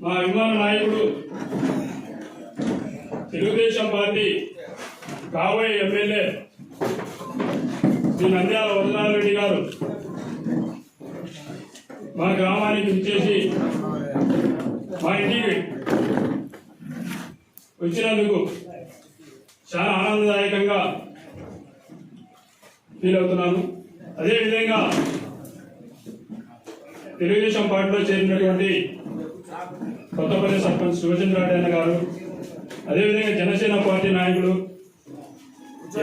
మా అభిమాన నాయకుడు తెలుగుదేశం పార్టీ కాబోయే ఎమ్మెల్యే శ్రీ నంద్యాల వరదరాజరెడ్డి గారు మా గ్రామానికి విచ్చేసి మా ఇంటికి వచ్చినందుకు చాలా ఆనందదాయకంగా ఫీల్ అవుతున్నాను. అదేవిధంగా తెలుగుదేశం పార్టీలో చేరినటువంటి కొత్తపల్లి సర్పంచ్ శివచంద్రారెడ్డి అన్న గారు, అదేవిధంగా జనసేన పార్టీ నాయకులు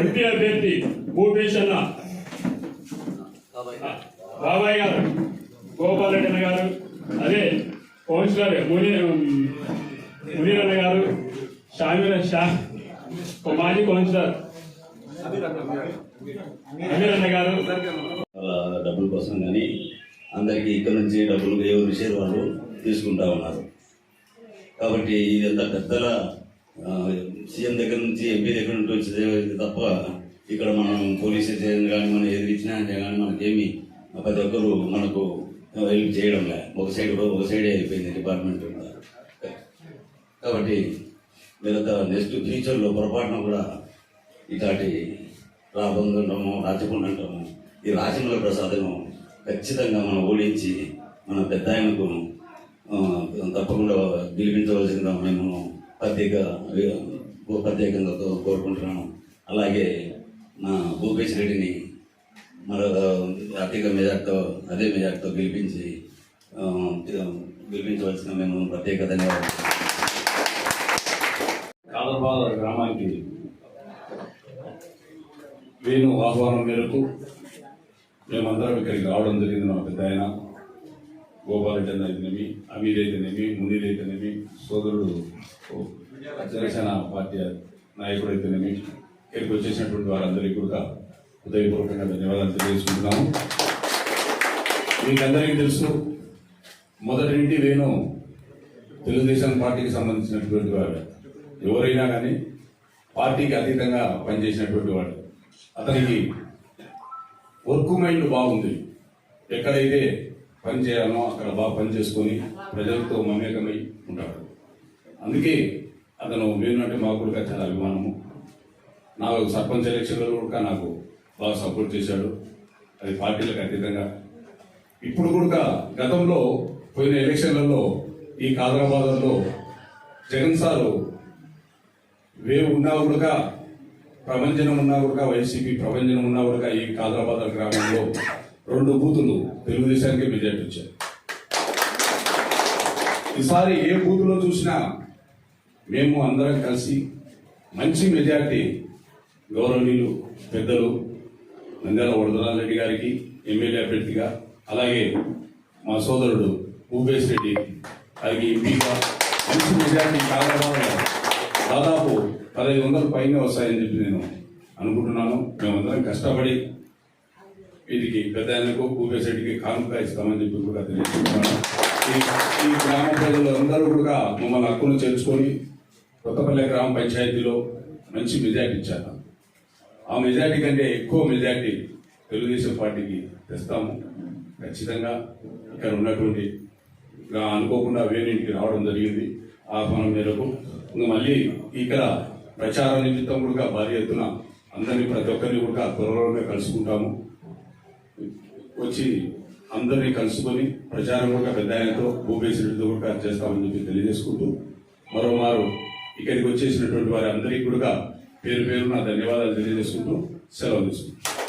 ఎంపీ అభ్యర్థి భూపేష్ అన్న, బాబాయ్ గారు, గోపాల్ రెడ్డి అన్న గారు, అదే కౌన్సిలర్ మునీర్ అన్న గారు, మాజీ కౌన్సిలర్ అమీర్ అన్న గారు. డబ్బుల కోసం కానీ అందరికీ ఇక్కడ నుంచి డబ్బులు ఎవరు విషయాలు వాళ్ళు తీసుకుంటా ఉన్నారు. కాబట్టి ఇదంతా పెద్దల సీఎం దగ్గర నుంచి ఎంపీ దగ్గర నుంచి వచ్చేది తప్ప ఇక్కడ మనం పోలీస్ స్టేషన్ కానీ మనం ఎదిరించినా అంటే కానీ మనకేమి ప్రతి ఒక్కరు మనకు హెల్ప్ చేయడం లే. ఒక సైడే అయిపోయింది డిపార్ట్మెంట్. కాబట్టి వీళ్ళంతా నెక్స్ట్ ఫ్యూచర్లో పొరపాటున కూడా ఇలాంటి రాబంధము రాచకుండా అంటాము ఈ రాజమౌళి ప్రసాదము ఖచ్చితంగా మనం ఓడించి మన పెద్ద ఆయనకు తప్పకుండా గెలిపించవలసిందిగా మేము ప్రత్యేకంగా కోరుకుంటున్నాము. అలాగే మా భూపేష్ రెడ్డిని మరో అధిక మెజార్టీతో అదే మెజార్టీతో గెలిపించవలసిన మేము ప్రత్యేక ధన్యవాదాలు. కాదర్బాద గ్రామానికి వేణు ఆహ్వానం మేరకు మేమందరం ఇక్కడికి రావడం జరిగింది. మా పెద్ద ఆయన గోపాల్ రెడ్డి అయితేనేమి, అమీర్ అయితేనేమి, మునీర్ అయితేనేమి, సోదరుడు జనసేన పార్టీ నాయకుడు అయితేనేమి, ఇక్కడికి వచ్చేసినటువంటి వారందరికీ కూడా హృదయపూర్వకంగా ధన్యవాదాలు తెలియజేసుకుంటున్నాము. మీకందరికీ తెలుసు, మొదటి నుండి వేణు తెలుగుదేశం పార్టీకి సంబంధించినటువంటి వాడు. ఎవరైనా కానీ పార్టీకి అతీతంగా పనిచేసినటువంటి వాడు. అతనికి వర్క్ మైండ్ బాగుంది. ఎక్కడైతే పని చేయాలో అక్కడ బాగా పని చేసుకొని ప్రజలతో మమేకమై ఉంటాడు. అందుకే అతను వేణుంటే మాకు కూడా చాలా అభిమానము. నాకు సర్పంచ్ ఎలక్షన్లో కూడా నాకు బాగా సపోర్ట్ చేశాడు. అది పార్టీలకు అతీతంగా. ఇప్పుడు కూడా గతంలో పోయిన ఎలక్షన్లలో ఈ కాదరాబాద్లో జగన్ సారు వేవ్ ఉన్నా కూడా ప్రభంజనం ఉన్నా కూడా వైసీపీ ప్రభంజనం ఉన్నా కూడా ఈ కాదరాబాద్ గ్రామంలో 2 బూతులు తెలుగుదేశానికి మెజార్టీ వచ్చాయి. ఈసారి ఏ బూతులో చూసినా మేము అందరం కలిసి మంచి మెజార్టీ గౌరవనీయులు పెద్దలు నంద్యాల వరదరాజరెడ్డి గారికి ఎమ్మెల్యే అభ్యర్థిగా, అలాగే మా సోదరుడు భూపేష్ రెడ్డి గారికి ఎంపీగా మంచి మెజార్టీ కాదరాబాద్ దాదాపు 1500 పైన వస్తాయని చెప్పి నేను అనుకుంటున్నాను. మేమందరం కష్టపడి వీటికి పెద్ద ఆయనకు భూపేష్ రెడ్డికి కానుక ఇస్తామని చెప్పి కూడా తెలియజేస్తున్నాను. ఈ గ్రామ ప్రజలు అందరూ కూడా మమ్మల్ని హక్కును చేర్చుకొని కొత్తపల్లి గ్రామ పంచాయతీలో మంచి మెజార్టీ ఇచ్చారు. ఆ మెజార్టీ కంటే ఎక్కువ మెజార్టీ తెలుగుదేశం పార్టీకి తెస్తాము ఖచ్చితంగా. ఇక్కడ ఉన్నటువంటి అనుకోకుండా వేణింటికి రావడం జరిగింది ఆహ్వానం మేరకు. మళ్ళీ ఇక్కడ ప్రచార నిమిత్తం కూడా భారీ ఎత్తున అందరినీ ప్రతి ఒక్కరిని కూడా త్వరలోనే కలుసుకుంటాము. వచ్చి అందరినీ కలుసుకొని ప్రచారం కూడా పెద్ద ఆయనతో భూపేశ్ రెడ్డితో కూడా చేస్తామని చెప్పి తెలియజేసుకుంటూ మరోమారు ఇక్కడికి వచ్చేసినటువంటి వారి అందరికీ కూడా పేరు పేరు నా ధన్యవాదాలు తెలియజేసుకుంటూ సెలవు తీసుకుంటాను.